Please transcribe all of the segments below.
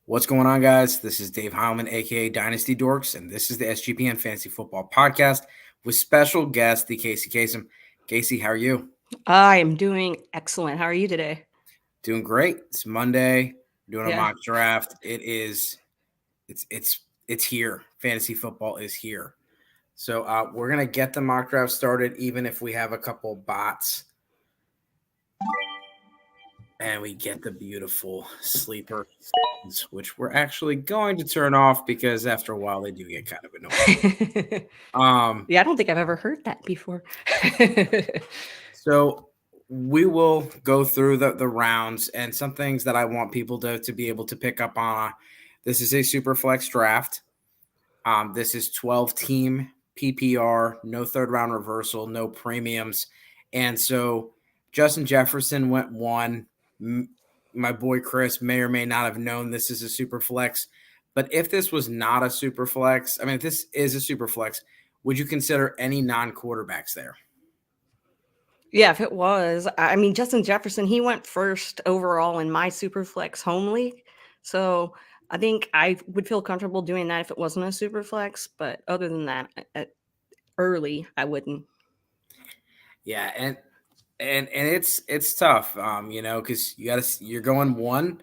What's going on, guys? This is Dave Heilman, aka Dynasty Dorks, and this is the SGPN Fantasy Football Podcast with special guest, the Kacey Kasem. Kacey, how are you? I am doing excellent. How are you today? Doing great. It's Monday. We're doing a Yeah. mock draft. It's here. Fantasy football is here. So we're gonna get the mock draft started, even if we have a couple bots. And we get the beautiful sleeper sounds, which we're actually going to turn off because after a while they do get kind of annoying. Yeah, I don't think I've ever heard that before. So we will go through the rounds and some things that I want people to be able to pick up on. This is a Superflex draft. This is 12-team PPR, no third-round reversal, no premiums. And so Justin Jefferson went 1. My boy Chris may or may not have known this is a super flex, but if this was not a super flex, if this is a super flex, would you consider any non-quarterbacks there? Yeah, if it was, Justin Jefferson, he went first overall in my Superflex home league. So I think I would feel comfortable doing that if it wasn't a Superflex. But other than that, early, I wouldn't. Yeah, and it's tough, because you're going 1.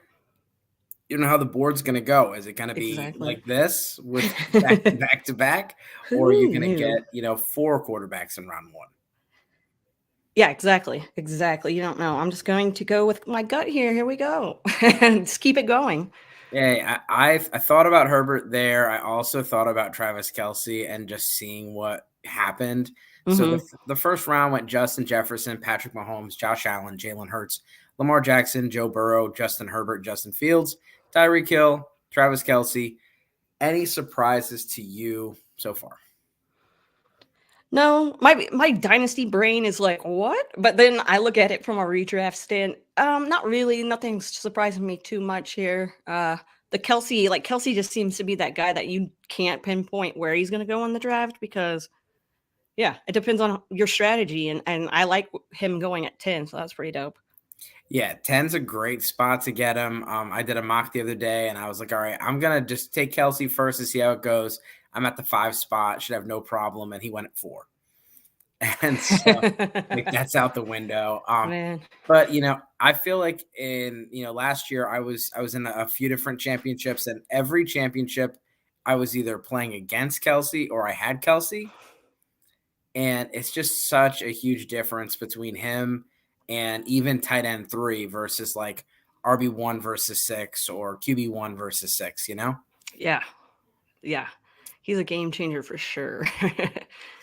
You don't know how the board's going to go. Is it going to be Exactly. like this with back to back, or are you Who going to knew? get 4 quarterbacks in round 1? Yeah, exactly. Exactly. You don't know. I'm just going to go with my gut here. Here we go. Just keep it going. Yeah, I thought about Herbert there. I also thought about Travis Kelce and just seeing what happened. So Hmm. the first round went Justin Jefferson, Patrick Mahomes, Josh Allen, Jalen Hurts, Lamar Jackson, Joe Burrow, Justin Herbert, Justin Fields, Tyreek Hill, Travis Kelce. Any surprises to you so far? No, my dynasty brain is like, what? But then I look at it from a redraft stand. Not really. Nothing's surprising me too much here. The Kelsey just seems to be that guy that you can't pinpoint where he's gonna go in the draft because yeah, it depends on your strategy and I like him going at 10, so that's pretty dope. Yeah, 10's a great spot to get him. I did a mock the other day, and I was like, all right, I'm going to just take Kelce first to see how it goes. I'm at the 5 spot, should have no problem, and he went at 4. And so that's out the window. Man. But I feel like in last year I was in a few different championships, and every championship I was either playing against Kelce or I had Kelce, and it's just such a huge difference between him and even tight end 3 versus like RB1 versus 6 or QB1 versus 6. Yeah. Yeah. He's a game changer for sure.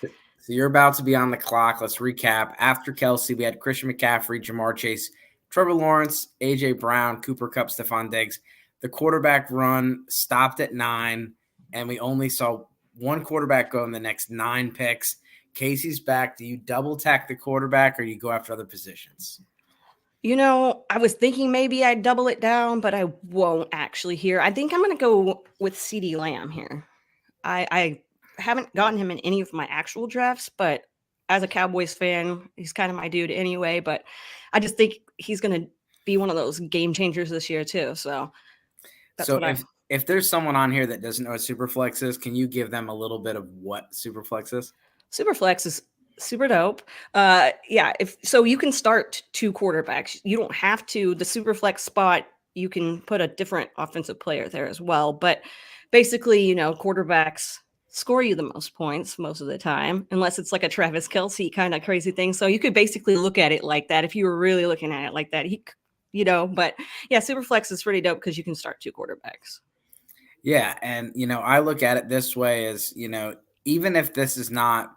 So you're about to be on the clock. Let's recap. After Kelce, we had Christian McCaffrey, Jamar Chase, Trevor Lawrence, A.J. Brown, Cooper Kupp, Stephon Diggs. The quarterback run stopped at 9, and we only saw one quarterback go in the next 9 picks. Casey's back. Do you double tack the quarterback or do you go after other positions? I was thinking maybe I'd double it down, but I won't actually here. I think I'm going to go with CD Lamb here. I haven't gotten him in any of my actual drafts, but as a Cowboys fan, he's kind of my dude anyway. But I just think he's going to be one of those game changers this year too. So that's So what I. if there's someone on here that doesn't know what Superflex is, can you give them a little bit of what Superflex is? Superflex is super dope. Yeah, if so, you can start 2 quarterbacks. You don't have to. The Superflex spot, you can put a different offensive player there as well. But basically, quarterbacks score you the most points most of the time, unless it's like a Travis Kelsey kind of crazy thing. So you could basically look at it like that if you were really looking at it like that. But yeah, Superflex is pretty dope because you can start 2 quarterbacks. Yeah, and I look at it this way as, even if this is not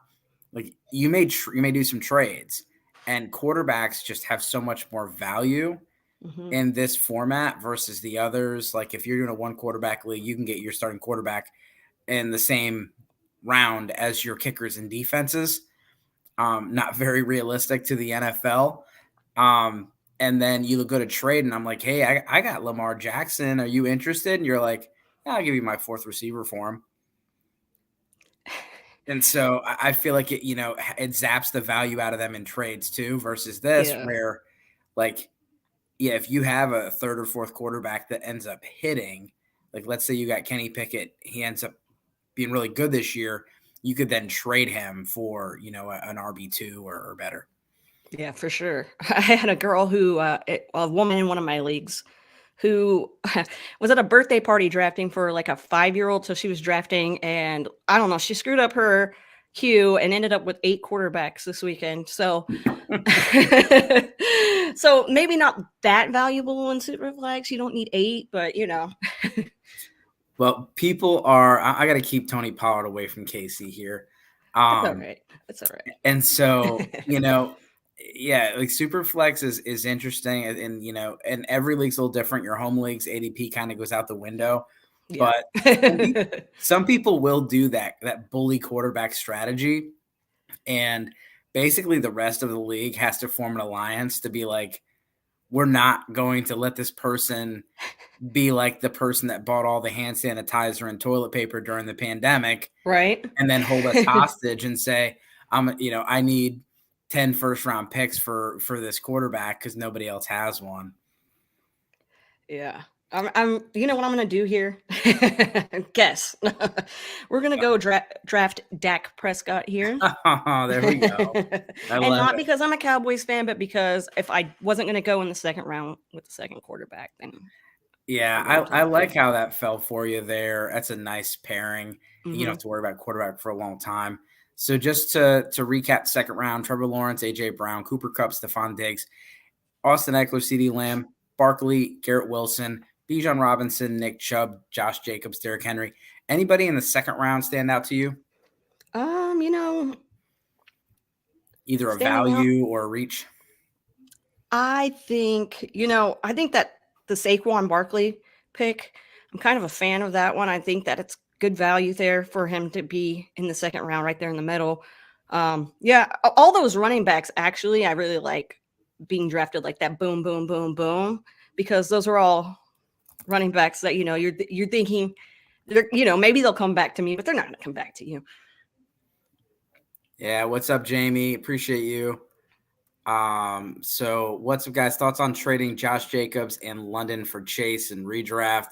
like you may do some trades, and quarterbacks just have so much more value Hmm. in this format versus the others. Like if you're doing a 1 quarterback league, you can get your starting quarterback in the same round as your kickers and defenses. Not very realistic to the NFL. And then you go to trade, and I'm like, hey, I got Lamar Jackson. Are you interested? And you're like, yeah, I'll give you my 4th receiver for him. And so I feel like it zaps the value out of them in trades too, versus this Yeah. where, like, yeah, if you have a 3rd or 4th quarterback that ends up hitting, like let's say you got Kenny Pickett, he ends up being really good this year, you could then trade him for, an RB2 or better. Yeah, for sure. I had a girl who, a woman in one of my leagues, who was at a birthday party drafting for like a 5-year-old. So she was drafting, and I don't know, she screwed up her queue and ended up with 8 quarterbacks this weekend. So, so maybe not that valuable in Superflex. You don't need 8, but Well, people are. I got to keep Tony Pollard away from Kacey here. that's all right. That's all right. And so, yeah, like Superflex is interesting, and every league's a little different. Your home league's ADP kind of goes out the window, Yeah. but some people will do that bully quarterback strategy, and basically the rest of the league has to form an alliance to be like, we're not going to let this person be like the person that bought all the hand sanitizer and toilet paper during the pandemic, Right. and then hold us hostage and say, I need 10 first-round picks for this quarterback because nobody else has one. Yeah. You know what I'm going to do here? Guess. We're going to go draft Dak Prescott here. There we go. And not because I'm a Cowboys fan, but because if I wasn't going to go in the second round with the second quarterback, then yeah, I like how that fell for you there. That's a nice pairing. You don't have to worry about quarterback for a long time. So just to recap, second round: Trevor Lawrence, AJ Brown, Cooper Kupp, Stephon Diggs, Austin Eckler, CeeDee Lamb, Barkley, Garrett Wilson, Bijan Robinson, Nick Chubb, Josh Jacobs, Derrick Henry. Anybody in the second round stand out to you? Either a value or a reach? I think that the Saquon Barkley pick, I'm kind of a fan of that one. I think that it's good value there for him to be in the second round right there in the middle. Yeah, all those running backs, actually, I really like being drafted like that, boom, boom, boom, boom, because those are all running backs that, you're thinking, maybe they'll come back to me, but they're not going to come back to you. Yeah, what's up, Jamie? Appreciate you. So what's up, guys? Thoughts on trading Josh Jacobs in London for Chase and redraft?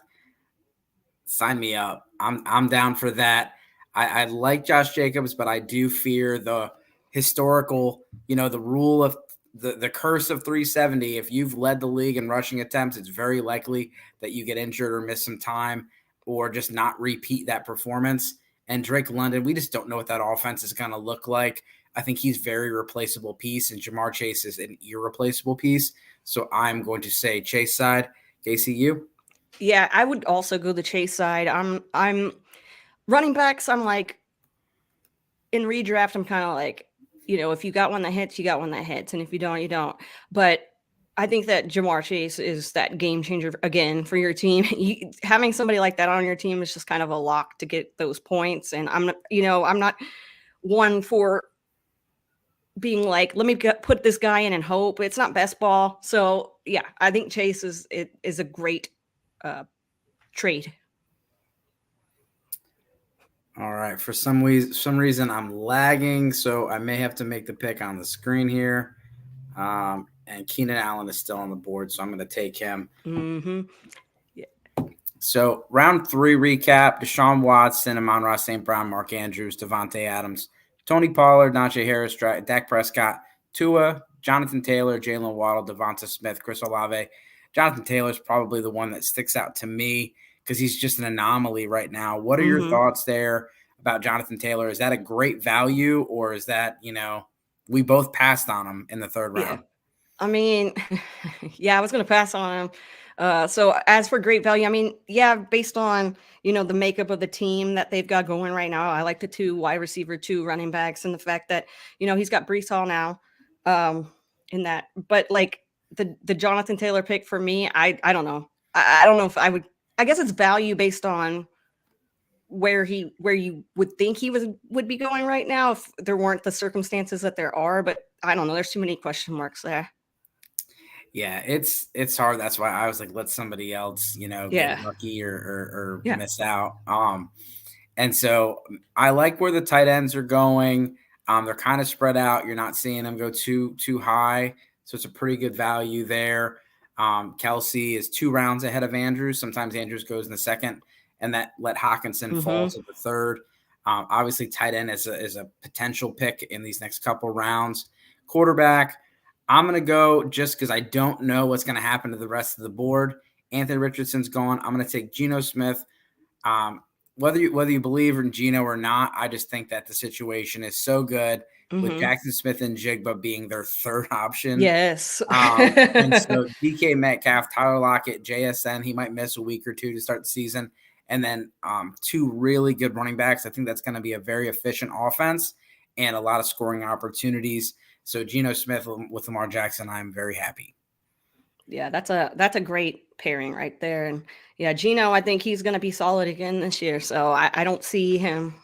Sign me up. I'm down for that. I like Josh Jacobs, but I do fear the historical, the rule of the curse of 370. If you've led the league in rushing attempts, it's very likely that you get injured or miss some time or just not repeat that performance. And Drake London, we just don't know what that offense is going to look like. I think he's very replaceable piece, and Jamar Chase is an irreplaceable piece. So I'm going to say Chase side. KCU. Yeah, I would also go the Chase side. I'm running backs. I'm like in redraft. I'm kind of like, if you got one that hits, you got one that hits, and if you don't, you don't. But I think that Jamar Chase is that game changer again for your team. Having somebody like that on your team is just kind of a lock to get those points. And I'm not one for being like, let me put this guy in and hope. It's not best ball. So yeah, I think Chase is a great trade. All right. For some reason, I'm lagging, so I may have to make the pick on the screen here. And Keenan Allen is still on the board, so I'm going to take him. Mm-hmm. Yeah. So round 3 recap: Deshaun Watson, Amon-Ra St. Brown, Mark Andrews, Devontae Adams, Tony Pollard, Najee Harris, Dak Prescott, Tua, Jonathan Taylor, Jalen Waddle, Devonta Smith, Chris Olave. Jonathan Taylor is probably the one that sticks out to me because he's just an anomaly right now. What are your thoughts there about Jonathan Taylor? Is that a great value, or is that, we both passed on him in the third round? Yeah. I mean, yeah, I was going to pass on him. So as for great value, I mean, yeah, based on, the makeup of the team that they've got going right now, I like the 2 wide receiver, 2 running backs, and the fact that, he's got Breece Hall now in that. But like the Jonathan Taylor pick for me, I don't know. I don't know if I would. I guess it's value based on where you would think he would be going right now if there weren't the circumstances that there are. But I don't know. There's too many question marks there. Yeah, it's hard. That's why I was like, let somebody else, get lucky or miss out. And so I like where the tight ends are going. They're kind of spread out. You're not seeing them go too high, so it's a pretty good value there. Kelsey is 2 rounds ahead of Andrews. Sometimes Andrews goes in the second, and that let Hawkinson fall to the third. Obviously, tight end is a potential pick in these next couple rounds. Quarterback, I'm going to go just because I don't know what's going to happen to the rest of the board. Anthony Richardson's gone. I'm going to take Geno Smith. Whether you believe in Geno or not, I just think that the situation is so good with Jackson Smith and Jigba being their third option. Yes. And so DK Metcalf, Tyler Lockett, JSN, he might miss a week or two to start the season. And then 2 really good running backs. I think that's going to be a very efficient offense and a lot of scoring opportunities. So Geno Smith with Lamar Jackson, I'm very happy. Yeah, that's a great pairing right there. And yeah, Geno, I think he's going to be solid again this year. So I don't see him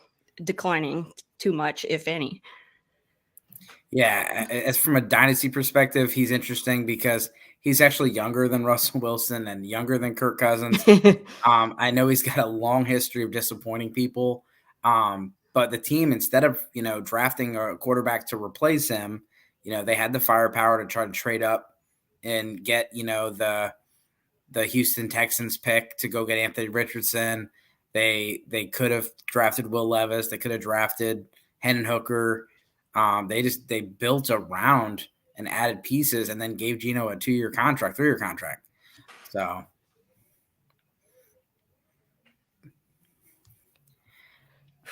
declining too much, if any. Yeah, as from a dynasty perspective, he's interesting because he's actually younger than Russell Wilson and younger than Kirk Cousins. I know he's got a long history of disappointing people, but the team, instead of drafting a quarterback to replace him, they had the firepower to try to trade up and get the Houston Texans pick to go get Anthony Richardson. They could have drafted Will Levis. They could have drafted Hendon Hooker. They built around and added pieces and then gave Geno a 2-year contract, 3-year contract. So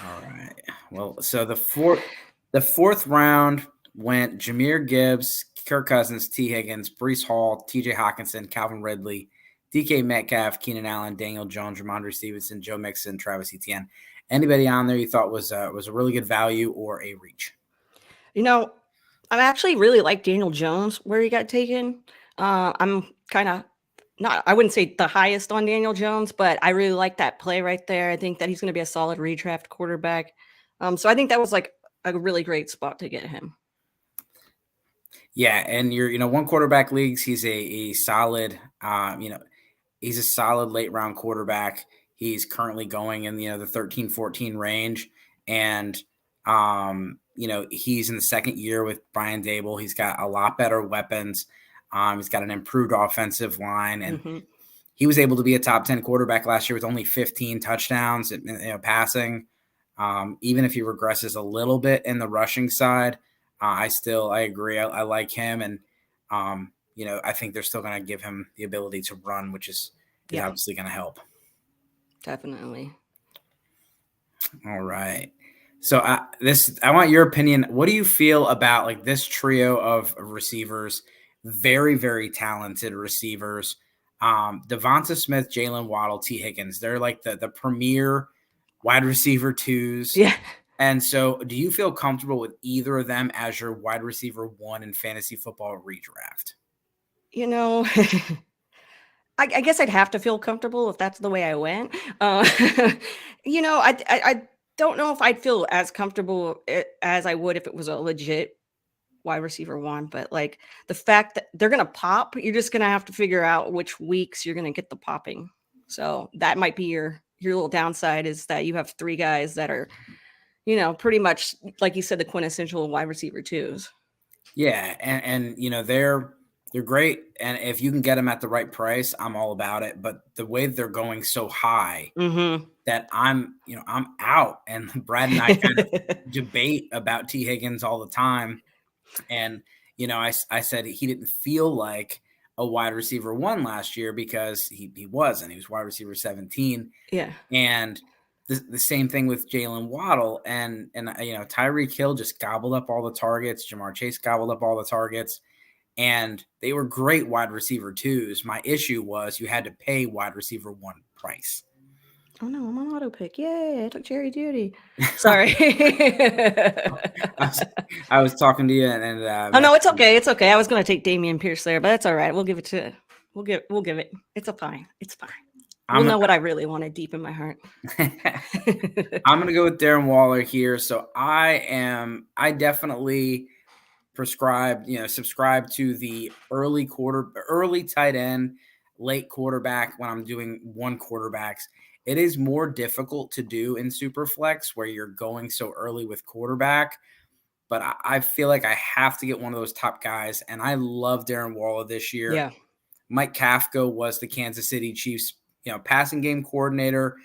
all right. Well, so the fourth round went Jahmyr Gibbs, Kirk Cousins, T. Higgins, Breece Hall, TJ Hawkinson, Calvin Ridley, DK Metcalf, Keenan Allen, Daniel Jones, Ramondre Stevenson, Joe Mixon, Travis Etienne. Anybody on there you thought was a really good value or a reach? I actually really like Daniel Jones where he got taken. I'm kind of I wouldn't say the highest on Daniel Jones, but I really like that play right there. I think that he's going to be a solid redraft quarterback. So I think that was like a really great spot to get him. Yeah, and one quarterback leagues, he's a solid, he's a solid late round quarterback. He's currently going in the 13-14 range, and he's in the second year with Brian Dable. He's got a lot better weapons. He's got an improved offensive line, and he was able to be a top 10 quarterback last year with only 15 touchdowns, passing. Even if he regresses a little bit in the rushing side, I agree. I like him, and I think they're still going to give him the ability to run, which is obviously going to help. Definitely. All right. So I want your opinion. What do you feel about like this trio of receivers? Very, very talented receivers. Devonta Smith, Jalen Waddle, T. Higgins. They're like the premier wide receiver twos. Yeah. And so do you feel comfortable with either of them as your wide receiver 1 in fantasy football redraft? I guess I'd have to feel comfortable if that's the way I went. I don't know if I'd feel as comfortable as I would if it was a legit wide receiver 1, but like the fact that they're going to pop, you're just going to have to figure out which weeks you're going to get the popping. So that might be your little downside, is that you have 3 guys that are, pretty much, like you said, the quintessential wide receiver 2s. Yeah. And they're great. And if you can get them at the right price, I'm all about it. But the way they're going so high that I'm out, and Brad and I kind of debate about T. Higgins all the time. And, I said he didn't feel like a wide receiver 1 last year because he wasn't. He was wide receiver 17. Yeah. And the same thing with Jalen Waddle. And Tyreek Hill just gobbled up all the targets. Jamar Chase gobbled up all the targets. And they were great wide receiver 2s. My issue was you had to pay wide receiver 1 price. Oh no, I'm on auto pick. Yay, I took Jerry Judy. Sorry. I was talking to you and oh no, it's okay. It's okay. I was gonna take Damian Pierce there, but that's all right. We'll give it. It's fine. It's fine. We'll know what I really wanted deep in my heart. I'm gonna go with Darren Waller here. So I definitely subscribe to the early tight end, late quarterback when I'm doing 1 quarterbacks. It is more difficult to do in Superflex where you're going so early with quarterback, but I feel like I have to get one of those top guys, and I love Darren Waller this year. Yeah. Mike Kafka was the Kansas City Chiefs, passing game coordinator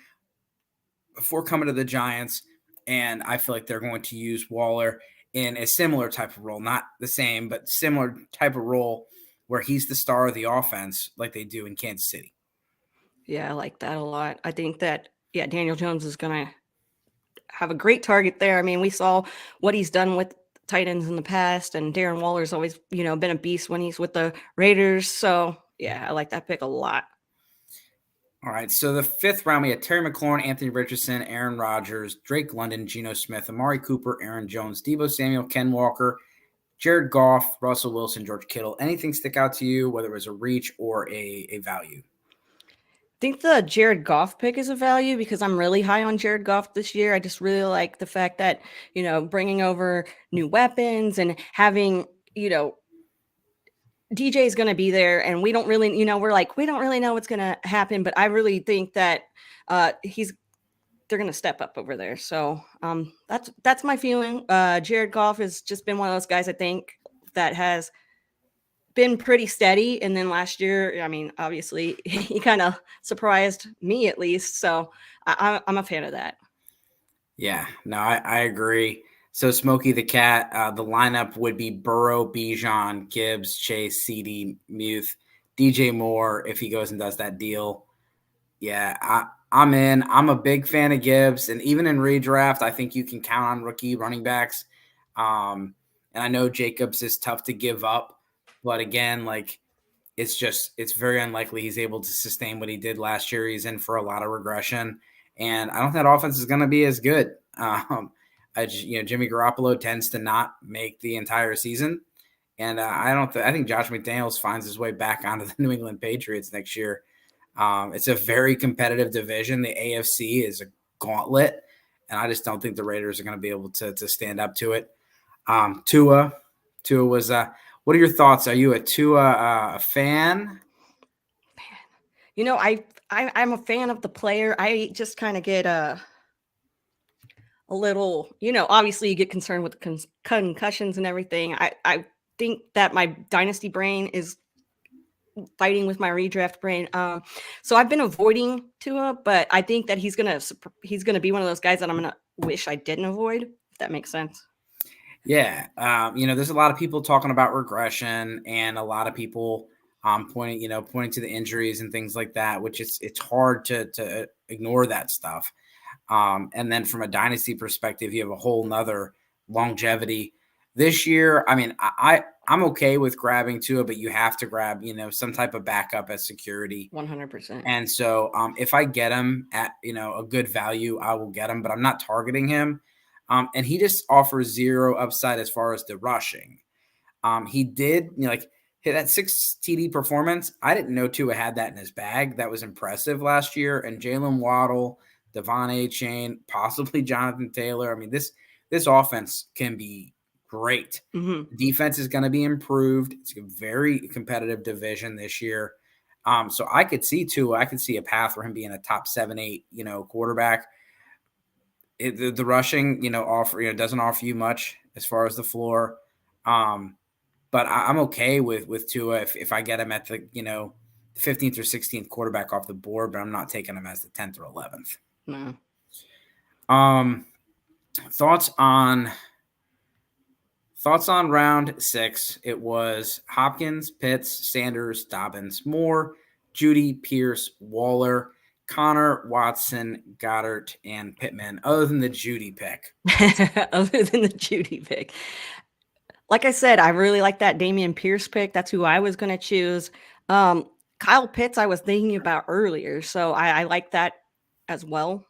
before coming to the Giants. And I feel like they're going to use Waller in a similar type of role, not the same, but similar type of role where he's the star of the offense like they do in Kansas City. Yeah, I like that a lot. I think that, Daniel Jones is going to have a great target there. I mean, we saw what he's done with tight ends in the past, and Darren Waller's always, been a beast when he's with the Raiders. So, yeah, I like that pick a lot. All right, so the 5th round, we had Terry McLaurin, Anthony Richardson, Aaron Rodgers, Drake London, Geno Smith, Amari Cooper, Aaron Jones, Deebo Samuel, Ken Walker, Jared Goff, Russell Wilson, George Kittle. Anything stick out to you, whether it was a reach or a value? I think the Jared Goff pick is a value because I'm really high on Jared Goff this year. I just really like the fact that, bringing over new weapons and having, DJ is going to be there, and we don't really, we don't really know what's going to happen, but I really think that they're going to step up over there. So that's my feeling. Jared Goff has just been one of those guys, I think, that has been pretty steady. And then last year, I mean, obviously he kind of surprised me at least. So I'm a fan of that. Yeah, no, I agree. So Smokey the Cat, the lineup would be Burrow, Bijan, Gibbs, Chase, CD, Muth, DJ Moore if he goes and does that deal. Yeah, I'm in. I'm a big fan of Gibbs, and even in redraft, I think you can count on rookie running backs. And I know Jacobs is tough to give up, but again, like it's very unlikely he's able to sustain what he did last year. He's in for a lot of regression, and I don't think that offense is going to be as good. Jimmy Garoppolo tends to not make the entire season, and I think Josh McDaniels finds his way back onto the New England Patriots next year. It's a very competitive division. The AFC is a gauntlet, and I just don't think the Raiders are going to be able to stand up to it. Tua was. What are your thoughts? Are you a Tua fan? I'm a fan of the player. I just kind of get a little, obviously you get concerned with concussions and everything. I think that my dynasty brain is fighting with my redraft brain. So I've been avoiding Tua, but I think that he's gonna be one of those guys that I'm gonna wish I didn't avoid, if that makes sense. Yeah. There's a lot of people talking about regression and a lot of people pointing to the injuries and things like that, which it's hard to ignore that stuff. And then from a dynasty perspective, you have a whole nother longevity this year. I mean, I'm okay with grabbing Tua, but you have to grab, some type of backup as security. 100%. And so if I get him at, a good value, I will get him, but I'm not targeting him. And he just offers zero upside as far as the rushing. He did, hit that 6 TD performance. I didn't know Tua had that in his bag. That was impressive last year. And Jalen Waddle, Devon Achane, possibly Jonathan Taylor. I mean, this offense can be great. Mm-hmm. Defense is going to be improved. It's a very competitive division this year. So I could see Tua. I could see a path for him being a top 7-8, quarterback. The rushing, doesn't offer you much as far as the floor. But I'm okay with Tua if I get him at the, 15th or 16th quarterback off the board, but I'm not taking him as the 10th or 11th. No. Thoughts on round 6. It was Hopkins, Pitts, Sanders, Dobbins, Moore, Judy, Pierce, Waller, Connor, Watson, Goddard, and Pittman, other than the Judy pick. Like I said, I really like that Dameon Pierce pick. That's who I was going to choose. Kyle Pitts, I was thinking about earlier. So I like that as well,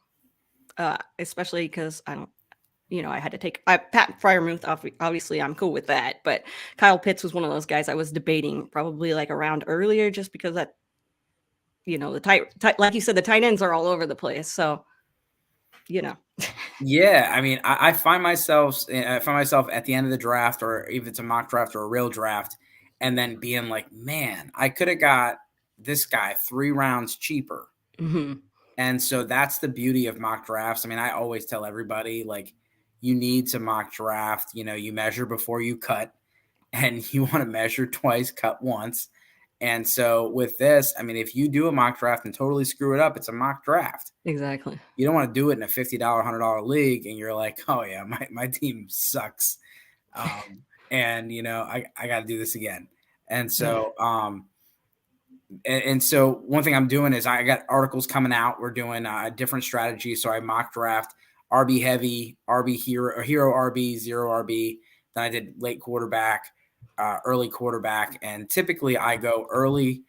especially because I had to take Pat Freiermuth off. Obviously, I'm cool with that. But Kyle Pitts was one of those guys I was debating probably like a round earlier just because that, the tight, like you said, the tight ends are all over the place. So, Yeah, I mean, I find myself at the end of the draft, or if it's a mock draft or a real draft, and then being like, man, I could have got this guy 3 rounds cheaper. Mm-hmm. And so that's the beauty of mock drafts. I mean, I always tell everybody, like, you need to mock draft. You measure before you cut, and you want to measure twice, cut once. And so with this, I mean, if you do a mock draft and totally screw it up, it's a mock draft. Exactly. You don't want to do it in a $50, $100 league and you're like, oh yeah, my team sucks. And I got to do this again. And so, so one thing I'm doing is I got articles coming out. We're doing a different strategy. So I mock draft RB heavy, RB hero, or hero RB, zero RB. Then I did late quarterback, early quarterback, and typically I go early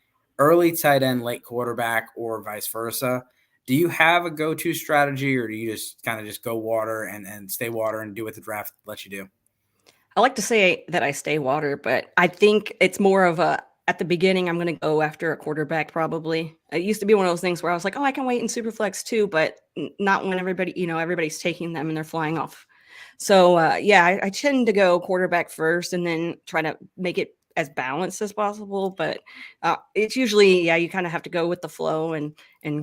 tight end, late quarterback, or vice versa. Do you have a go-to strategy, or do you just kind of just go water and stay water and do what the draft lets you do? I like to say that I stay water, but I think it's more of a at the beginning, I'm going to go after a quarterback probably. It used to be one of those things where I was like, oh, I can wait in Superflex too, but not when everybody's taking them and they're flying off. So, I tend to go quarterback first and then try to make it as balanced as possible. But it's usually, you kind of have to go with the flow and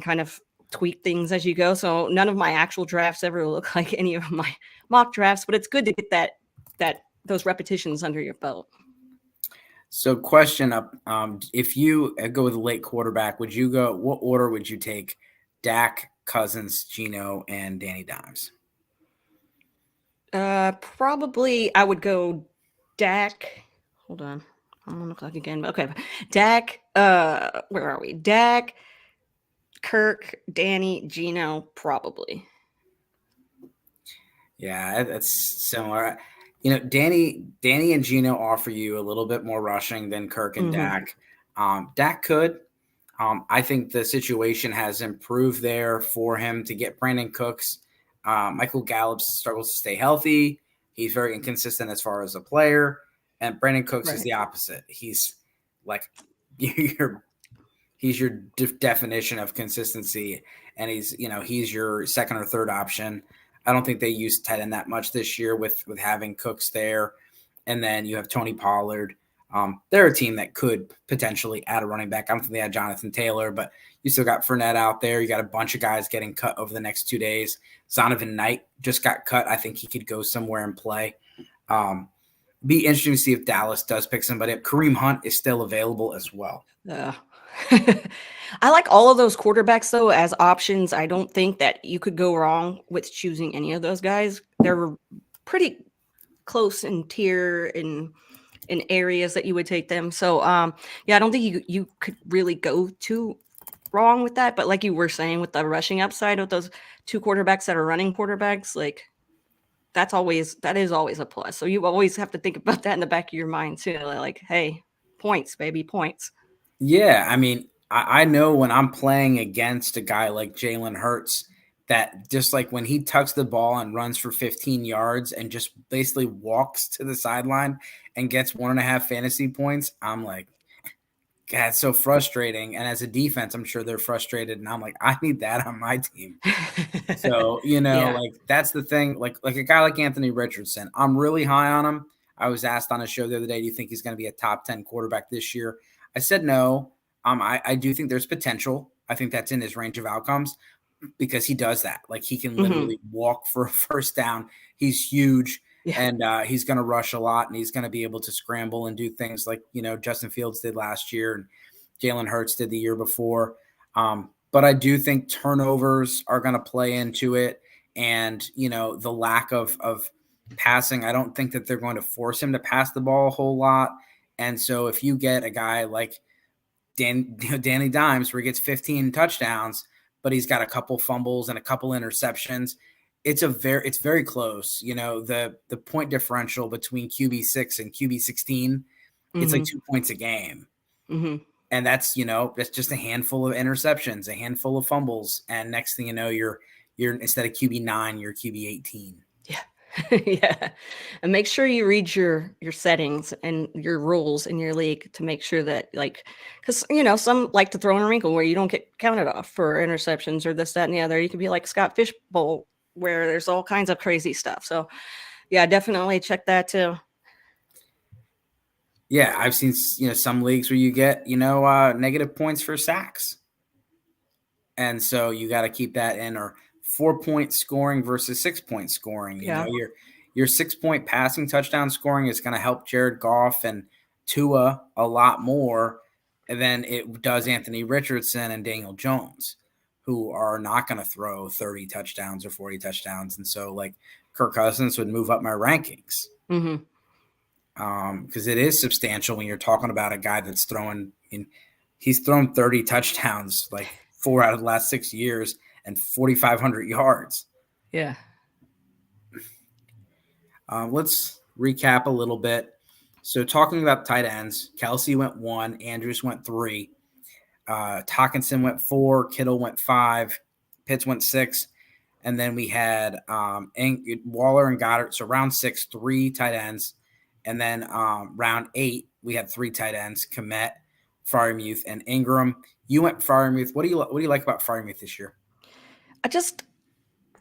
kind of tweak things as you go. So none of my actual drafts ever look like any of my mock drafts, but it's good to get that those repetitions under your belt. So, question up: if you go with a late quarterback, would you go? What order would you take? Dak, Cousins, Geno, and Danny Dimes. Probably I would go Dak. Hold on, I'm on the clock again. Okay, Dak. Where are we? Dak, Kirk, Danny, Geno, probably. Yeah, that's similar. Danny and Geno offer you a little bit more rushing than Kirk and Dak. Dak could. I think the situation has improved there for him to get Brandon Cooks. Michael Gallup struggles to stay healthy. He's very inconsistent as far as a player. And Brandon Cooks is the opposite. He's like he's your definition of consistency, and he's your second or third option. I don't think they used tight end that much this year with having Cooks there, and then you have Tony Pollard. They're a team that could potentially add a running back. I don't think they had Jonathan Taylor, but you still got Fournette out there. You got a bunch of guys getting cut over the next 2 days. Zonovan Knight just got cut. I think he could go somewhere and play. Be interesting to see if Dallas does pick somebody up. Kareem Hunt is still available as well. I like all of those quarterbacks though as options. I don't think that you could go wrong with choosing any of those guys. They're pretty close in tier in areas that you would take them. So I don't think you could really go too wrong with that. But like you were saying with the rushing upside of those two quarterbacks that are running quarterbacks, like that is always a plus. So you always have to think about that in the back of your mind too. Like, hey, points, baby, points. Yeah, I mean, I know when I'm playing against a guy like Jalen Hurts, that just like when he tucks the ball and runs for 15 yards and just basically walks to the sideline and gets 1.5 fantasy points, I'm like, God, it's so frustrating. And as a defense, I'm sure they're frustrated. And I'm like, I need that on my team. So, like that's the thing. Like a guy like Anthony Richardson, I'm really high on him. I was asked on a show the other day, do you think he's going to be a top 10 quarterback this year? I said no. I do think there's potential. I think that's in his range of outcomes because he does that. Like he can literally walk for a first down. He's huge. Yeah. And he's going to rush a lot, and he's going to be able to scramble and do things like, Justin Fields did last year and Jalen Hurts did the year before. But I do think turnovers are going to play into it. And, the lack of passing, I don't think that they're going to force him to pass the ball a whole lot. And so if you get a guy like Danny Dimes where he gets 15 touchdowns, but he's got a couple fumbles and a couple interceptions, it's very close. The point differential between QB6 and QB16, it's like 2 points a game. And that's just a handful of interceptions, a handful of fumbles, and next thing you know, you're instead of QB9, you're QB18. Yeah. Yeah. And make sure you read your settings and your rules in your league to make sure that because some like to throw in a wrinkle where you don't get counted off for interceptions or this, that, and the other. You could be like Scott Fishbowl where there's all kinds of crazy stuff. So yeah, definitely check that too. Yeah, I've seen some leagues where you get negative points for sacks, and so you got to keep that in, or 4-point scoring versus 6-point scoring. Your 6-point passing touchdown scoring is going to help Jared Goff and Tua a lot more And then it does Anthony Richardson and Daniel Jones, who are not going to throw 30 touchdowns or 40 touchdowns. And so, like, Kirk Cousins would move up my rankings. Mm-hmm. Because it is substantial when you're talking about a guy that's throwing he's thrown 30 touchdowns like 4 out of the last 6 years and 4,500 yards. Yeah. Let's recap a little bit. So talking about tight ends, Kelsey went 1, Andrews went 3, Hockenson went 4, Kittle went 5, Pitts went 6, and then we had Waller and Goddard. So round 6, 3 tight ends. And then round 8, we had 3 tight ends: Kmet, Freiermuth, and Ingram. You went Freiermuth. What do you like about Freiermuth this year? I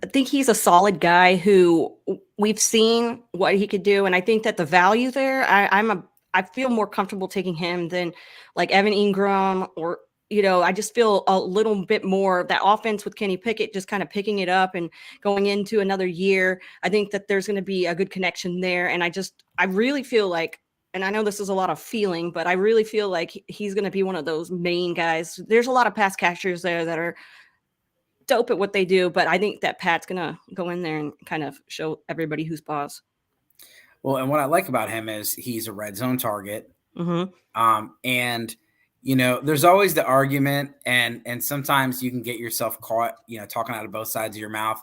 think he's a solid guy who we've seen what he could do, and I think that the value there, I feel more comfortable taking him than like Evan Ingram, or I just feel a little bit more that offense with Kenny Pickett just kind of picking it up and going into another year. I think that there's going to be a good connection there, and I really feel like, and I know this is a lot of feeling, but I really feel like he's going to be one of those main guys. There's a lot of pass catchers there that are dope at what they do, but I think that Pat's gonna go in there and kind of show everybody who's boss. Well, and what I like about him is he's a red zone target. Mm-hmm. And there's always the argument, and sometimes you can get yourself caught, talking out of both sides of your mouth.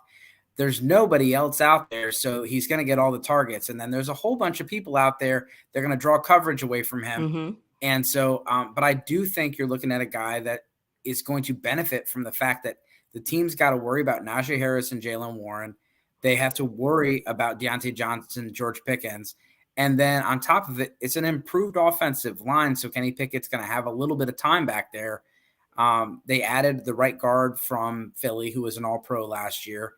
There's nobody else out there, so he's going to get all the targets. And then there's a whole bunch of people out there, they're going to draw coverage away from him. Mm-hmm. And so, but I do think you're looking at a guy that is going to benefit from the fact that the team's got to worry about Najee Harris and Jaylen Warren. They have to worry about Deontay Johnson, George Pickens. And then on top of it, it's an improved offensive line, so Kenny Pickett's going to have a little bit of time back there. They added the right guard from Philly, who was an all-pro last year.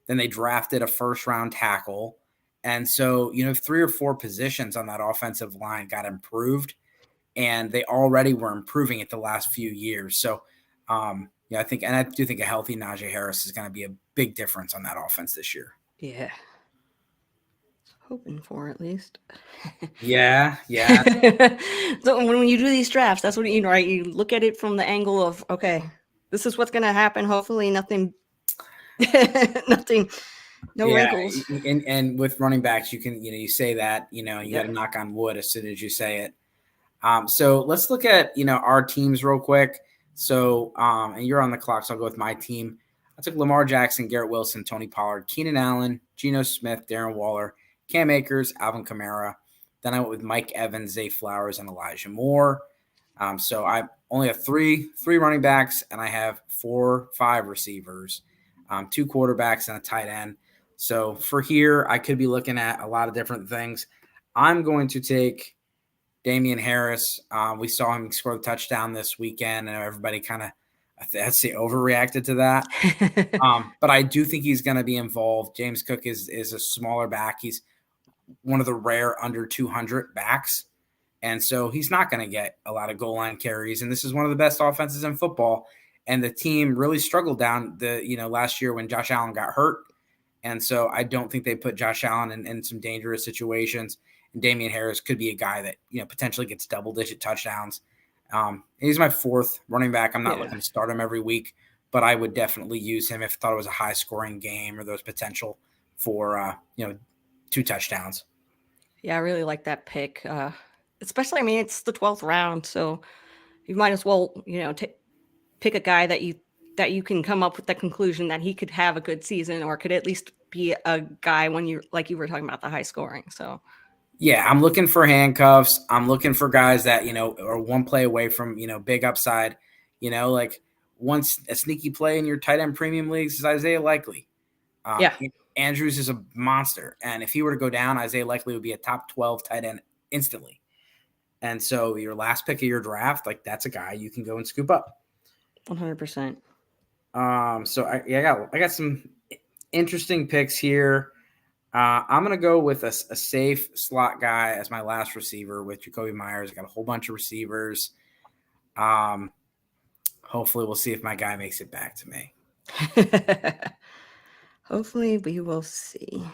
Then they drafted a first-round tackle. And so, 3 or 4 positions on that offensive line got improved, and they already were improving it the last few years. So, I do think a healthy Najee Harris is going to be a big difference on that offense this year. Yeah. Hoping for, at least. Yeah. So when you do these drafts, that's what right? You look at it from the angle of, okay, this is what's going to happen. Hopefully nothing, wrinkles. And with running backs, you can, you say that, you got to knock on wood as soon as you say it. So let's look at, our teams real quick. So, and you're on the clock, so I'll go with my team. I took Lamar Jackson, Garrett Wilson, Tony Pollard, Keenan Allen, Geno Smith, Darren Waller, Cam Akers, Alvin Kamara. Then I went with Mike Evans, Zay Flowers, and Elijah Moore. So I only have three running backs, and I have 5 receivers, 2 quarterbacks, and a tight end. So for here, I could be looking at a lot of different things. I'm going to take Damian Harris. We saw him score the touchdown this weekend, and everybody kind of, I'd say, overreacted to that. But I do think he's going to be involved. James Cook is a smaller back. He's one of the rare under 200 backs. And so he's not going to get a lot of goal line carries. And this is one of the best offenses in football. And the team really struggled down last year when Josh Allen got hurt. And so I don't think they put Josh Allen in some dangerous situations. And Damian Harris could be a guy that, potentially gets double-digit touchdowns. He's my 4th running back. I'm not looking to start him every week, but I would definitely use him if I thought it was a high-scoring game or there's potential for, 2 touchdowns. Yeah, I really like that pick. Especially, it's the 12th round, so you might as well, pick a guy that you can come up with the conclusion that he could have a good season or could at least be a guy when you were talking about the high scoring. So yeah, I'm looking for handcuffs. I'm looking for guys that, are one play away from, big upside. Like once a sneaky play in your tight end premium leagues is Isaiah Likely. Andrews is a monster. And if he were to go down, Isaiah Likely would be a top 12 tight end instantly. And so your last pick of your draft, that's a guy you can go and scoop up. 100%. So I got some interesting picks here. I'm going to go with a safe slot guy as my last receiver with Jacoby Myers. I got a whole bunch of receivers. Hopefully we'll see if my guy makes it back to me. Hopefully we will see.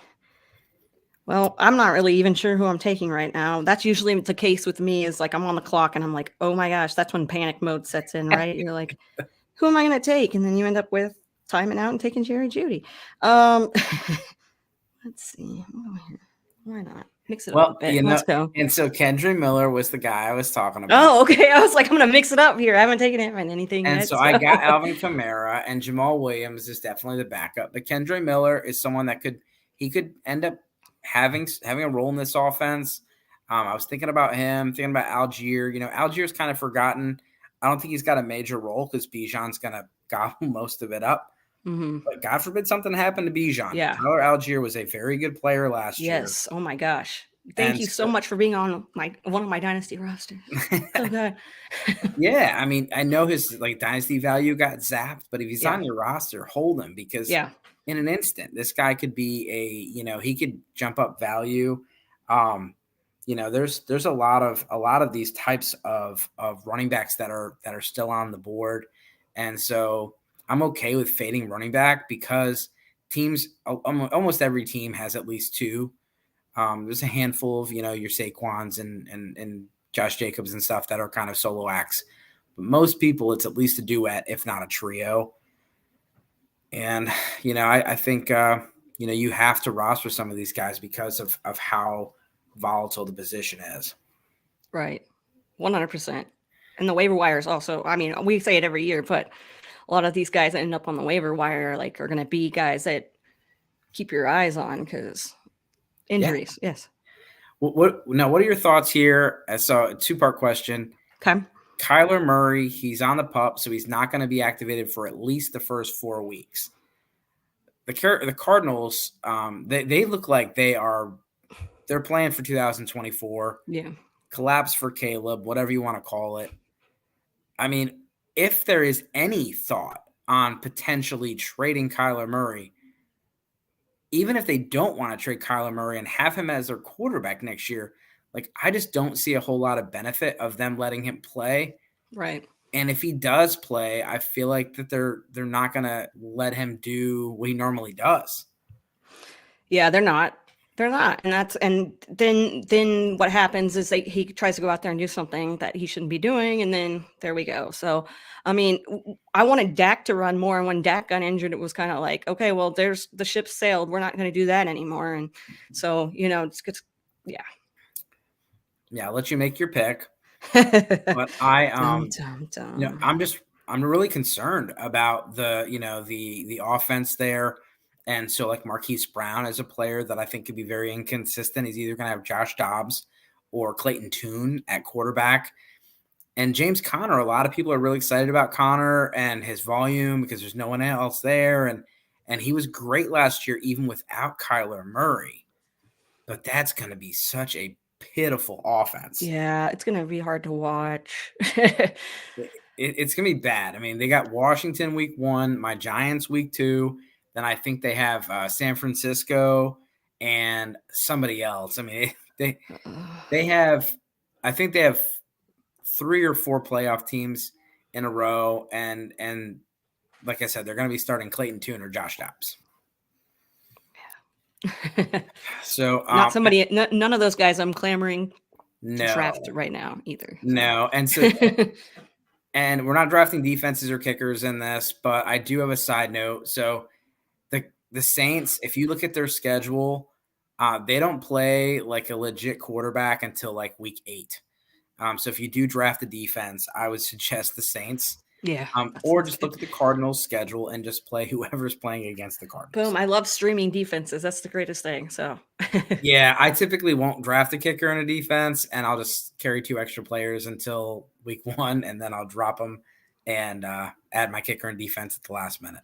Well, I'm not really even sure who I'm taking right now. That's usually the case with me is like I'm on the clock and I'm like, oh my gosh, that's when panic mode sets in, right? You're like, who am I going to take? And then you end up with timing out and taking Jerry Judy. Um, let's see. Why not? Mix it up a Well, bit. Let's go. and so Kendra Miller was the guy I was talking about. Oh, okay. I was like, I'm going to mix it up here. I haven't taken him in anything And yet. so I got Alvin Kamara, and Jamal Williams is definitely the backup. But Kendra Miller is someone that could end up having a role in this offense. I was thinking about him, thinking about Algier. Algier's kind of forgotten. I don't think he's got a major role because Bijan's going to gobble most of it up. Mm-hmm. But God forbid something happened to Bijan. Yeah. Tyler Algier was a very good player last year. Yes. Oh my gosh. Thank you so much for being on one of my dynasty rosters. So good. Yeah, I mean, I know his dynasty value got zapped, but if he's on your roster, hold him because in an instant, this guy could be he could jump up value. There's a lot of these types of running backs that are still on the board, and so I'm okay with fading running back because teams, almost every team has at least two. There's a handful of your Saquons and Josh Jacobs and stuff that are kind of solo acts, but most people it's at least a duet, if not a trio. And I think you have to roster some of these guys because of how volatile the position is. Right, 100%. And the waiver wires also. I mean, we say it every year, but a lot of these guys that end up on the waiver wire are going to be guys that keep your eyes on because injuries. Yeah. Yes. What are your thoughts here? So, a two-part question. Okay. Kyler Murray, he's on the PUP, so he's not going to be activated for at least the first 4 weeks. The Cardinals, they look like they're playing for 2024. Yeah. Collapse for Caleb, whatever you want to call it. I mean, if there is any thought on potentially trading Kyler Murray, even if they don't want to trade Kyler Murray and have him as their quarterback next year, I just don't see a whole lot of benefit of them letting him play. Right. And if he does play, I feel like that they're not going to let him do what he normally does. Yeah, they're not. They're not. And then what happens is he tries to go out there and do something that he shouldn't be doing. And then there we go. So, I mean, I wanted Dak to run more. And when Dak got injured, it was kind of like, okay, well, there's the ship sailed. We're not going to do that anymore. And so, it's good. Yeah. Yeah. I'll let you make your pick. But I'm really concerned about the offense there. And so Marquise Brown is a player that I think could be very inconsistent. He's either going to have Josh Dobbs or Clayton Tune at quarterback. And James Conner, a lot of people are really excited about Conner and his volume because there's no one else there. And he was great last year, even without Kyler Murray. But that's going to be such a pitiful offense. Yeah, it's going to be hard to watch. It's going to be bad. I mean, they got Washington week 1, my Giants week 2. Then I think they have San Francisco and somebody else. I mean, they have 3 or 4 playoff teams in a row. And like I said, they're going to be starting Clayton Tune or Josh Dobbs. So none of those guys I'm clamoring to draft right now either. So. No. And so and we're not drafting defenses or kickers in this, but I do have a side note. So the Saints, if you look at their schedule, they don't play a legit quarterback until week 8. So if you do draft the defense, I would suggest the Saints. Yeah. Or just look at the Cardinals schedule and just play whoever's playing against the Cardinals. Boom. I love streaming defenses. That's the greatest thing. So yeah, I typically won't draft a kicker in a defense, and I'll just carry 2 extra players until week 1, and then I'll drop them and add my kicker in defense at the last minute.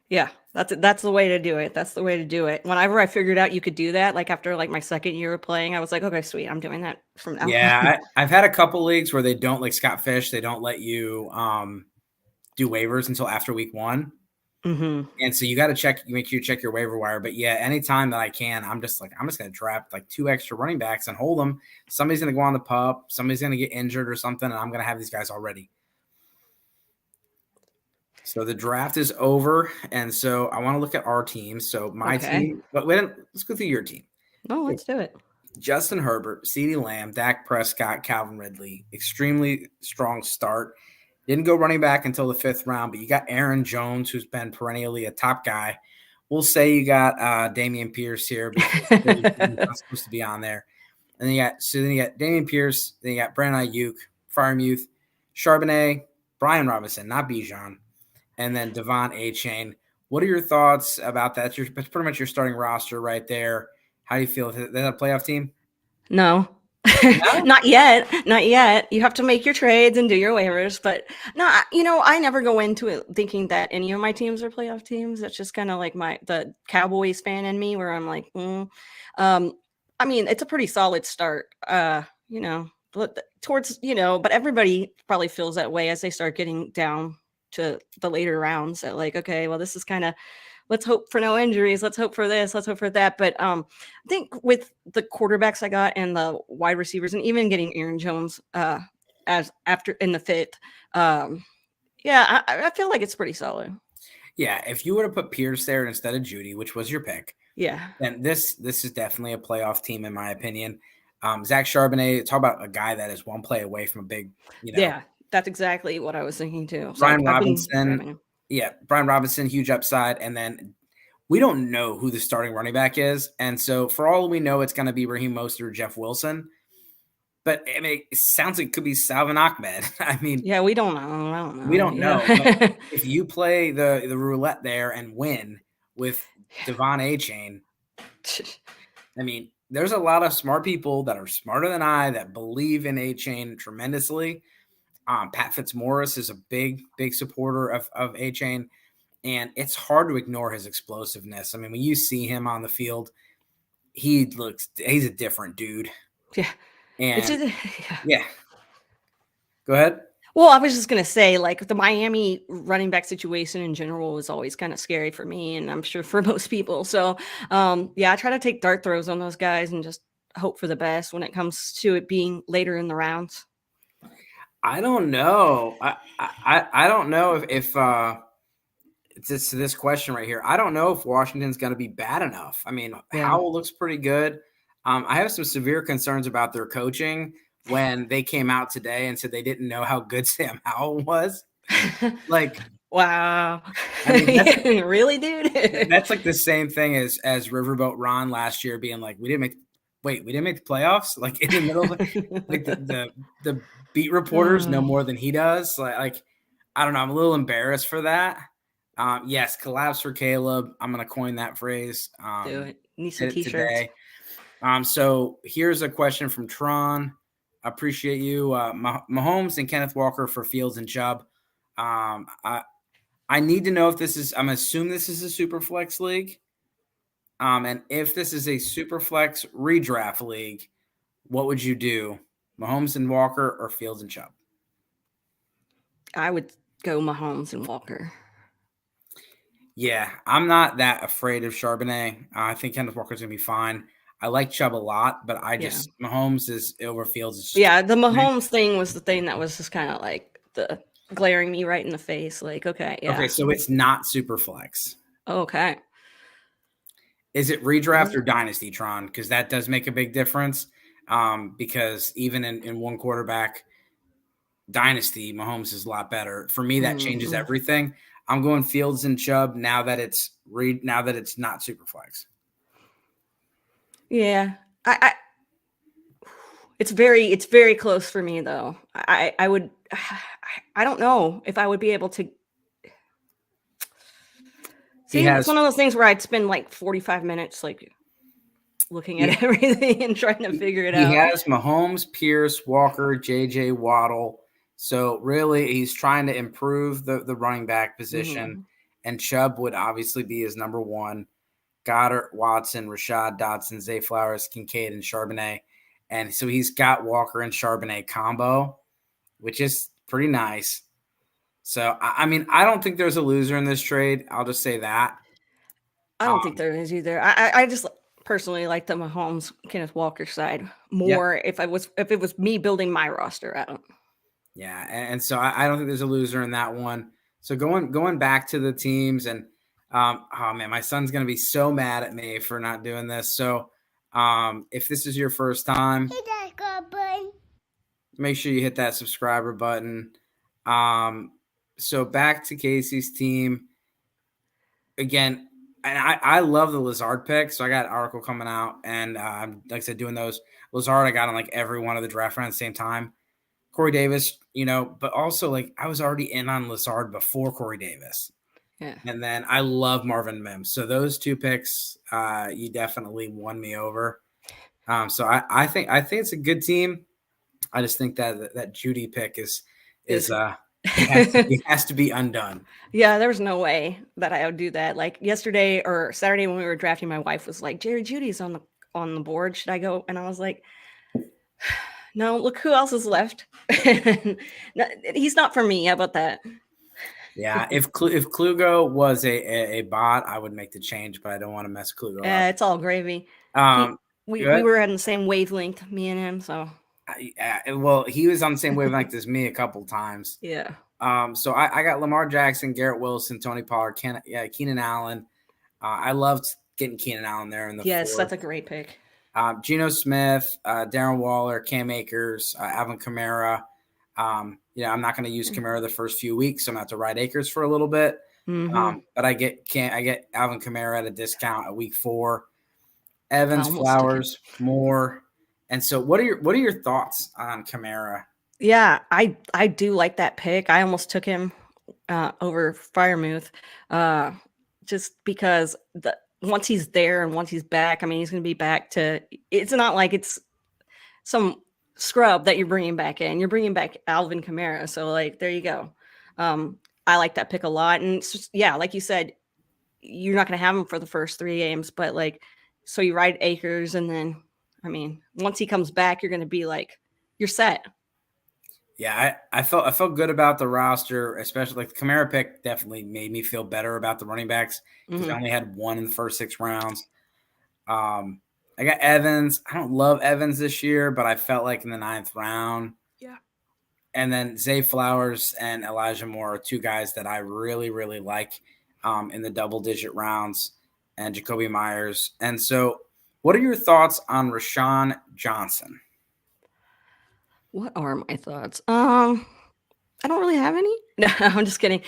Yeah, that's the way to do it. That's the way to do it. Whenever I figured out you could do that, after my second year of playing, I was like, okay, sweet, I'm doing that from now. Yeah, I've had a couple leagues where they don't Scott Fish. They don't let you do waivers until after week 1. Mm-hmm. And so you got to make sure you check your waiver wire. But yeah, anytime that I can, I'm just going to draft 2 extra running backs and hold them. Somebody's going to go on the PUP. Somebody's going to get injured or something, and I'm going to have these guys already. So the draft is over, and so I want to look at our team. So my Okay. team, but wait, let's go through your team. No, let's do it. Justin Herbert, CeeDee Lamb, Dak Prescott, Calvin Ridley. Extremely strong start. Didn't go running back until the 5th round, but you got Aaron Jones, who's been perennially a top guy. We'll say you got Dameon Pierce here because he's not supposed to be on there. And then you got Dameon Pierce, then you got Brandon Ayuk, Freiermuth, Charbonnet, Brian Robinson, not Bijan, and then Devon A-Chain. What are your thoughts about that? That's pretty much your starting roster right there. How do you feel? Is that a playoff team? No. No? Not yet. Not yet. You have to make your trades and do your waivers. But no, I never go into it thinking that any of my teams are playoff teams. That's just kind of like the Cowboys fan in me where I'm like, I mean, it's a pretty solid start. But towards, but everybody probably feels that way as they start getting down to the later rounds that like, okay, well, this is kind of, let's hope for no injuries. Let's hope for this. Let's hope for that. But I think with the quarterbacks I got and the wide receivers, and even getting Aaron Jones as after in the 5th, I feel like it's pretty solid. Yeah, if you would have put Pierce there instead of Judy, which was your pick, yeah, then this is definitely a playoff team in my opinion. Zach Charbonnet, talk about a guy that is one play away from a big, yeah, that's exactly what I was thinking too. So Brian I've been Robinson. grabbing him. Yeah, Brian Robinson, huge upside. And then we don't know who the starting running back is. And so for all we know, it's going to be Raheem Mostert or Jeff Wilson. But I mean, it sounds like it could be Salvin Ahmed. I mean, yeah, we don't know. I don't know. We don't know. But if you play the roulette there and win with Devon A-Chain, I mean, there's a lot of smart people that are smarter than I that believe in A-Chain tremendously. Pat Fitzmaurice is a big supporter of A-Chain, and it's hard to ignore his explosiveness. I mean, when you see him on the field, he's a different dude. Yeah. And yeah. Go ahead. Well, I was just going to say, like, the Miami running back situation in general was always kind of scary for me, and I'm sure for most people. So, I try to take dart throws on those guys and just hope for the best when it comes to it being later in the rounds. I don't know. I don't know if it's this question right here. I don't know if Washington's going to be bad enough. I mean, Howell looks pretty good. I have some severe concerns about their coaching when they came out today and said they didn't know how good Sam Howell was. Like, wow. I mean, really, dude? That's like the same thing as Riverboat Ron last year being like, we didn't make the playoffs, like in the middle of like the beat reporters know more than he does. Like I don't know. I'm a little embarrassed for that. Yes, collabs for Caleb. I'm gonna coin that phrase. Do it. Need some t-shirts. Today. So here's a question from Tron. I appreciate you. Mahomes and Kenneth Walker for Fields and Chubb. I need to know if this is. I'm assuming this is a super flex league. And if this is a super flex redraft league, what would you do? Mahomes and Walker or Fields and Chubb? I would go Mahomes and Walker. Yeah, I'm not that afraid of Charbonnet. I think Kenneth Walker's going to be fine. I like Chubb a lot, but Mahomes is over Fields. The Mahomes thing was the thing that was just kind of like the glaring me right in the face. Like, okay, yeah. Okay, so it's not super flex. Okay. Is it redraft or dynasty, Tron? Because that does make a big difference. Because even in one quarterback dynasty, Mahomes is a lot better. For me, that changes everything. I'm going Fields and Chubb now that it's not super flex. Yeah, it's very close for me though. I don't know if I would be able to. See, it's one of those things where I'd spend like 45 minutes like looking at everything and trying to figure it out. He has Mahomes, Pierce, Walker, JJ Waddle. So really, he's trying to improve the running back position, and Chubb would obviously be his number one. Goddard, Watson, Rashad, Dotson, Zay Flowers, Kincaid, and Charbonnet. And so he's got Walker and Charbonnet combo, which is pretty nice. So, I mean, I don't think there's a loser in this trade. I'll just say that. I don't think there is either. I just personally like the Mahomes, Kenneth Walker side more if it was me building my roster out. Yeah, and so I don't think there's a loser in that one. So going back to the teams, and oh man, my son's gonna be so mad at me for not doing this. So if this is your first time, make sure you hit that subscriber button. So back to Kacey's team again. And I love the Lazard pick. So I got an article coming out, and like I said, doing those Lazard, I got on like every one of the draft rounds at the same time. Corey Davis, but also like I was already in on Lazard before Corey Davis. Yeah. And then I love Marvin Mims. So those two picks, you definitely won me over. So I think it's a good team. I just think that Judy pick is it has to be undone. Yeah, there was no way that I would do that. Like yesterday or Saturday when we were drafting, my wife was like, "Jerry Judy's on the board. Should I go?" And I was like, "No, look who else is left." He's not for me. How about that? Yeah, if Klugo was a bot, I would make the change, but I don't want to mess Klugo up. It's all gravy. We were on the same wavelength, me and him. So well, he was on the same wavelength as me a couple times. Yeah. So I got Lamar Jackson, Garrett Wilson, Tony Pollard, Keenan Allen. I loved getting Keenan Allen there in the fourth. That's a great pick. Geno Smith, Darren Waller, Cam Akers, Alvin Kamara. I'm not going to use Kamara the first few weeks, so I'm going to have to ride Akers for a little bit. Mm-hmm. But I get Alvin Kamara at a discount at week 4. Evans, Flowers, Moore. And so what are your thoughts on Kamara? Yeah, I do like that pick. I almost took him over Freiermuth just because once he's there and once he's back, I mean, he's going to be back to – it's not like it's some scrub that you're bringing back in. You're bringing back Alvin Kamara. So, like, there you go. I like that pick a lot. And, it's just, yeah, like you said, you're not going to have him for the first 3 games. But, like, so you ride Akers and then, I mean, once he comes back, you're going to be like, you're set. Yeah, I felt good about the roster, especially like the Kamara pick definitely made me feel better about the running backs because I only had one in the first 6 rounds. I got Evans. I don't love Evans this year, but I felt like in the 9th round. Yeah. And then Zay Flowers and Elijah Moore are 2 guys that I really, really like in the double-digit rounds, and Jacoby Myers. And so what are your thoughts on Rashawn Johnson? What are my thoughts? I don't really have any. No, I'm just kidding.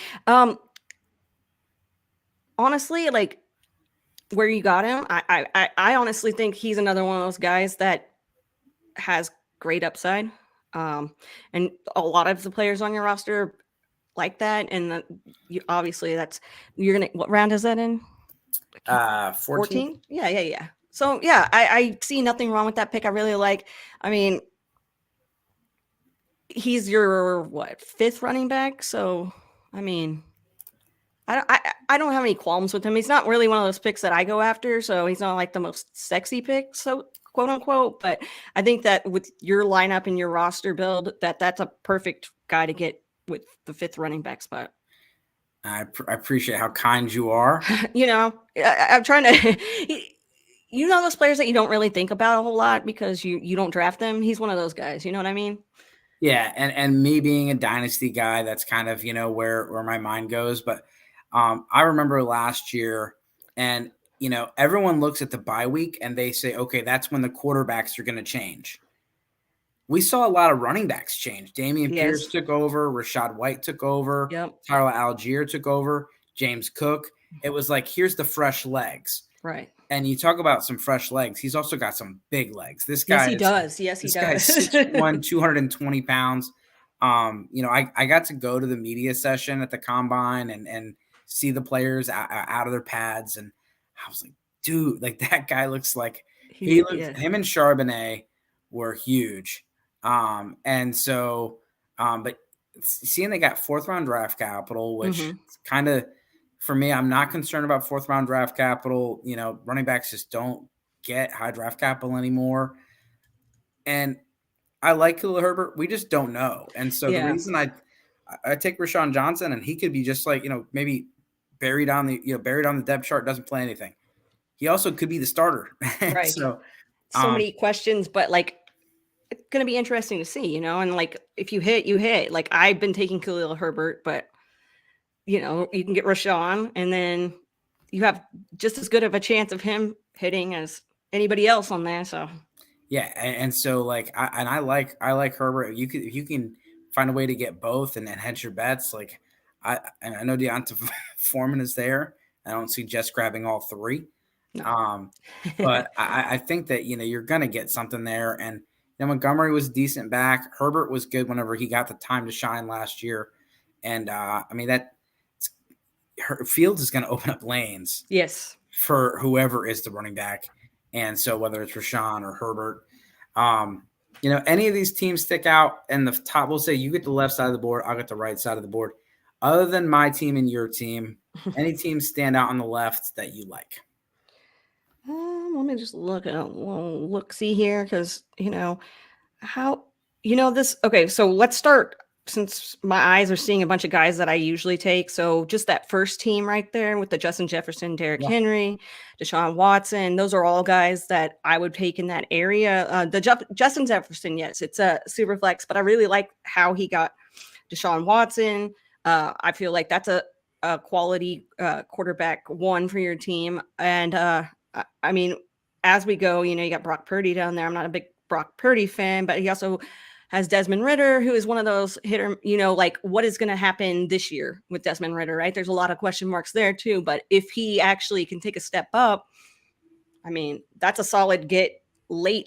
Honestly, like where you got him, I honestly think he's another one of those guys that has great upside. And a lot of the players on your roster like that. And obviously what round is that in? 14? Yeah. So yeah, I see nothing wrong with that pick. I really like, I mean, he's your 5th running back. So, I mean, I don't have any qualms with him. He's not really one of those picks that I go after. So he's not like the most sexy pick, so quote unquote. But I think that with your lineup and your roster build, that's a perfect guy to get with the 5th running back spot. I appreciate how kind you are. I'm trying to. Those players that you don't really think about a whole lot because you don't draft them. He's one of those guys. You know what I mean? Yeah, and me being a dynasty guy, that's kind of where my mind goes. But I remember last year, and everyone looks at the bye week and they say, okay, that's when the quarterbacks are going to change. We saw a lot of running backs change. Dameon Pierce took over, Rachaad White took over, Tyler Algier took over, James Cook. It was like, here's the fresh legs. Right. And you talk about some fresh legs. He's also got some big legs. This guy does. Yes, he does. This guy's 6'1", 220 pounds. I got to go to the media session at the combine and see the players out of their pads. And I was like, dude, like that guy looks like him and Charbonnet were huge. And so, but seeing they got 4th round draft capital, which kind of, for me, I'm not concerned about 4th round draft capital. Running backs just don't get high draft capital anymore. And I like Khalil Herbert. We just don't know. And so the reason I take Rashawn Johnson, and he could be just like, maybe buried on the depth chart, doesn't play anything. He also could be the starter. Right. So many questions, but like, it's going to be interesting to see, and like, if you hit, you hit. Like, I've been taking Khalil Herbert, but you can get Rashawn, and then you have just as good of a chance of him hitting as anybody else on there. So Yeah, and so like I like Herbert. If you can find a way to get both and hedge your bets, like I know Deonta Foreman is there. I don't suggest grabbing all three. no. Um, but I think that you're gonna get something there. And Montgomery was decent back. Herbert was good whenever he got the time to shine last year. And I mean that Fields is gonna open up lanes Yes. for whoever is the running back. And so whether it's Rashawn or Herbert, any of these teams stick out and the top, we'll say you get the left side of the board, I'll get the right side of the board. Other than my team and your team, any teams stand out on the left that you like? Let me just look see here, because how this. Okay, so let's start, since my eyes are seeing a bunch of guys that I usually take. So just that first team right there with the Justin Jefferson, Derrick Yeah. Henry, Deshaun Watson, those are all guys that I would take in that area. Justin Jefferson, yes, it's a super flex, but I really like how he got Deshaun Watson. I feel like that's a quality quarterback one for your team. And I mean, as we go, you got Brock Purdy down there. I'm not a big Brock Purdy fan, but he also has Desmond Ritter, who is one of those hitter, like what is going to happen this year with Desmond Ritter, right? There's a lot of question marks there too. But if he actually can take a step up, I mean, that's a solid get late,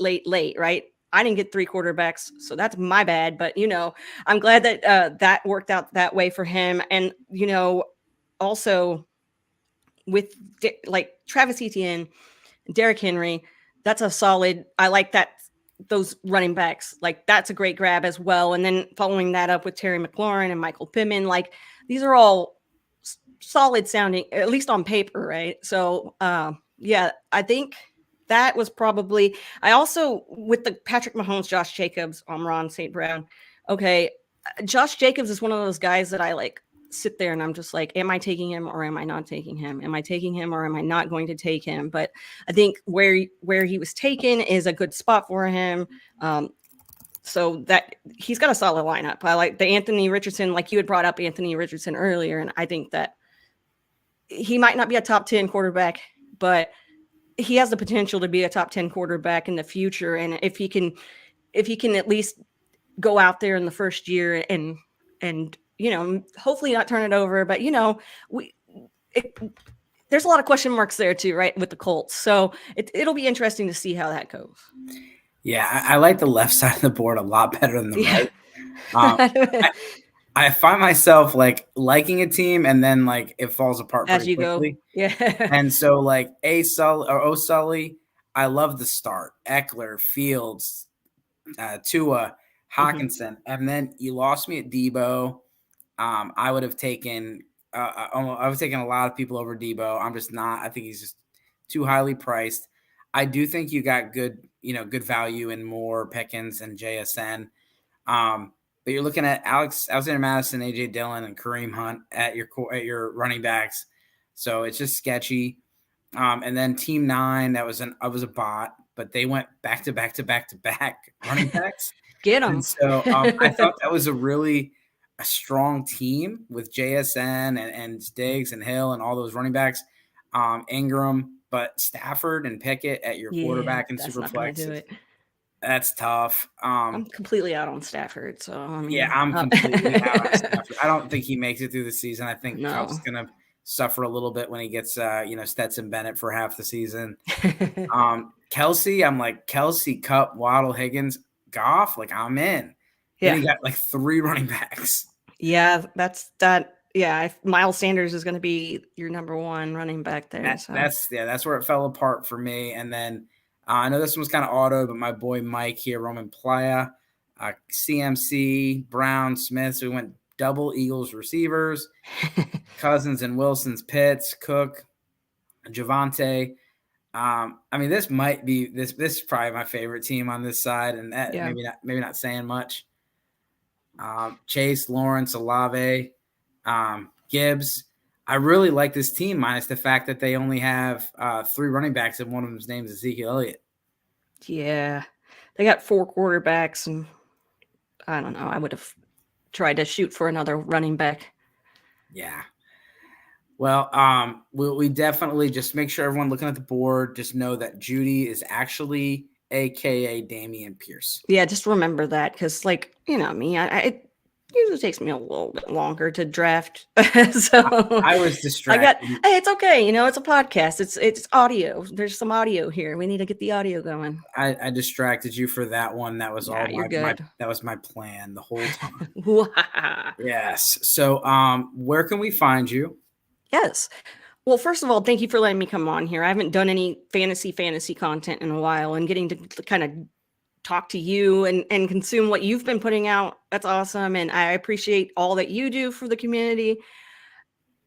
right? I didn't get 3 quarterbacks, so that's my bad. But, I'm glad that that worked out that way for him. And, also with like Travis Etienne, Derrick Henry, that's a solid. I like that. Those running backs, like that's a great grab as well. And then following that up with Terry McLaurin and Michael Pittman, like these are all solid sounding, at least on paper, right? So, yeah, I think that was probably. I also with the Patrick Mahomes, Josh Jacobs, Amon St. Brown. Okay, Josh Jacobs is one of those guys that I like sit there and I'm just like, am I taking him or am I not taking him? Am I taking him or am I not going to take him? But I think where he was taken is a good spot for him. So that he's got a solid lineup. I like the Anthony Richardson, like you had brought up Anthony Richardson earlier, and I think that he might not be a top 10 quarterback, but he has the potential to be a top 10 quarterback in the future. And if he can at least go out there in the first year and hopefully not turn it over, but there's a lot of question marks there too, right, with the Colts. So it'll be interesting to see how that goes. Yeah, I like the left side of the board a lot better than the right. I find myself like liking a team and then like it falls apart as pretty you quickly. go. Yeah. And so like Sully, I love the start. Eckler, Fields, Tua, Hawkinson, and then you lost me at Debo. I would have taken a lot of people over Debo. I'm just not. I think he's just too highly priced. I do think you got good value in Moore, Pickens, and JSN. But you're looking at Alexander Madison, AJ Dillon, and Kareem Hunt at your running backs. So it's just sketchy. And then Team 9, I was a bot, but they went back to back running backs. Get them. And so I thought that was a strong team with JSN and Diggs and Hill and all those running backs. Ingram, but Stafford and Pickett at your quarterback and Superflex. That's tough. I'm completely out on Stafford. So I mean, I'm completely out on Stafford. I don't think he makes it through the season. I think Kupp's gonna suffer a little bit when he gets Stetson Bennett for half the season. Kelsey, I'm like Kelsey, Kupp, Waddle, Higgins, Goff. Like I'm in. Yeah, then he got like 3 running backs. Yeah, that's that. Yeah, Miles Sanders is going to be your number 1 running back there. That's where it fell apart for me. And then I know this one was kind of auto, but my boy Mike here, Roman Playa, CMC, Brown, Smith. So we went double Eagles receivers, Cousins and Wilson's, Pitts, Cook, Javante. I mean, this might be this is probably my favorite team on this side, and that maybe not saying much. Chase, Lawrence, Olave, Gibbs. I really like this team, minus the fact that they only have 3 running backs, and one of them's name is Ezekiel Elliott. Yeah, they got 4 quarterbacks, and I don't know. I would have tried to shoot for another running back. Yeah, Well, we definitely just make sure everyone looking at the board just know that Judy is actually AKA Damian Pierce. Yeah, just remember that because, like, you know me, it usually takes me a little bit longer to draft. So I was I got, distracted. hey, it's okay. You know, it's a podcast. It's audio. There's some audio here. We need to get the audio going. I distracted you for that one. That was Yeah, all you're good. that was my plan the whole time. Wah. Yes. So, where can we find you? Yes. Well, first of all, thank you for letting me come on here. I haven't done any fantasy content in a while, and getting to kind of talk to you and consume what you've been putting out. That's awesome. And I appreciate all that you do for the community.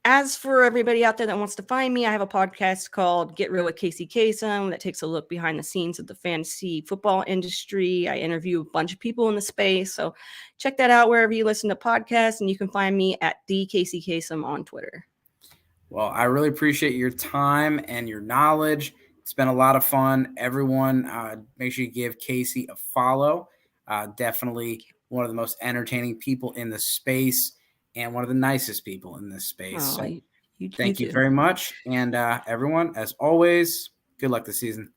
As for everybody out there that wants to find me, I have a podcast called Get Real with Kacey Kasem that takes a look behind the scenes of the fantasy football industry. I interview a bunch of people in the space. So check that out wherever you listen to podcasts. And you can find me at the Kacey Kasem on Twitter. Well, I really appreciate your time and your knowledge. It's been a lot of fun. Everyone, make sure you give Kacey a follow. Definitely one of the most entertaining people in the space and one of the nicest people in this space. Oh, So you thank you too. very much. And everyone, as always, good luck this season.